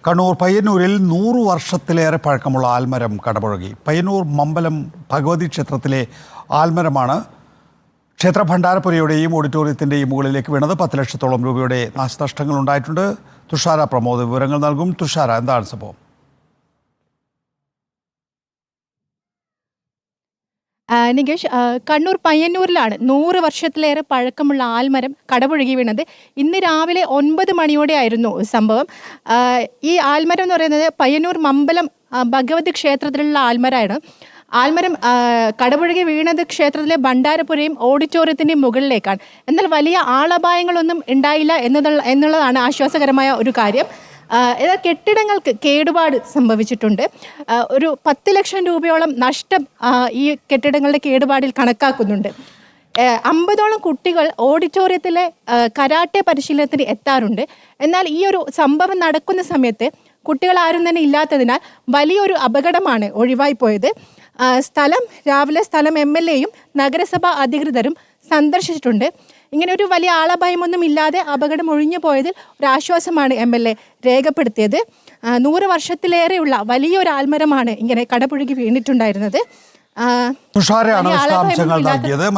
കണ്ണൂർ പയ്യന്നൂരിൽ 100 വർഷത്തിലേറെ പഴക്കമുള്ള ആൽമരം കടപുഴകി. പയ്യന്നൂർ മമ്പലം ഭഗവതി ക്ഷേത്രത്തിലെ ആൽമരമാണ് ക്ഷേത്ര ഭണ്ഡാരപ്പുരയുടെയും ഓഡിറ്റോറിയത്തിൻ്റെയും മുകളിലേക്ക് വീണത്. 10 ലക്ഷത്തോളം രൂപയുടെ നാശനഷ്ടങ്ങൾ ഉണ്ടായിട്ടുണ്ട്. തുഷാര പ്രമോദ് വിവരങ്ങൾ നൽകും. തുഷാര, എന്താണ് സംഭവം? നികേഷ്, കണ്ണൂർ പയ്യന്നൂരിലാണ് 100 വർഷത്തിലേറെ പഴക്കമുള്ള ആൽമരം കടപുഴകി വീണത്. ഇന്ന് രാവിലെ 9 മണിയോടെയായിരുന്നു സംഭവം. ഈ ആൽമരം എന്ന് പറയുന്നത് പയ്യന്നൂർ മമ്പലം ഭഗവതി ക്ഷേത്രത്തിലുള്ള ആൽമരമാണ്. ആൽമരം കടപുഴകി വീണത് ക്ഷേത്രത്തിലെ ഭണ്ഡാരപ്പുരയും ഓഡിറ്റോറിയത്തിൻ്റെയും മുകളിലേക്കാണ്. എന്നാൽ വലിയ ആളപായങ്ങളൊന്നും ഉണ്ടായില്ല എന്നുള്ളതാണ് ആശ്വാസകരമായ ഒരു കാര്യം. കെട്ടിടങ്ങൾക്ക് കേടുപാട് സംഭവിച്ചിട്ടുണ്ട്. ഒരു 10 ലക്ഷം രൂപയോളം നഷ്ടം ഈ കെട്ടിടങ്ങളുടെ കേടുപാടിൽ കണക്കാക്കുന്നുണ്ട്. 50ഓളം കുട്ടികൾ ഓഡിറ്റോറിയത്തിലെ കരാട്ടെ പരിശീലനത്തിന് എത്താറുണ്ട്. എന്നാൽ ഈ ഒരു സംഭവം നടക്കുന്ന സമയത്ത് കുട്ടികൾ ആരും തന്നെ ഇല്ലാത്തതിനാൽ വലിയൊരു അപകടമാണ് ഒഴിവായിപ്പോയത്. രാവിലെ സ്ഥലം MLA-യും നഗരസഭാ അധികൃതരും സന്ദർശിച്ചിട്ടുണ്ട്. ഇങ്ങനെ ഒരു വലിയ ആളപായമൊന്നും ഇല്ലാതെ അപകടം ഒഴിഞ്ഞു പോയതിൽ ഒരാശ്വാസമാണ് MLA രേഖപ്പെടുത്തിയത്. 100 വർഷത്തിലേറെയുള്ള വലിയൊരു ആൽമരമാണ് ഇങ്ങനെ കടപുഴകി വീണിട്ടുണ്ടായിരുന്നത്. തുഷാരയാണ് വിശദാംശങ്ങൾ നൽകിയത്.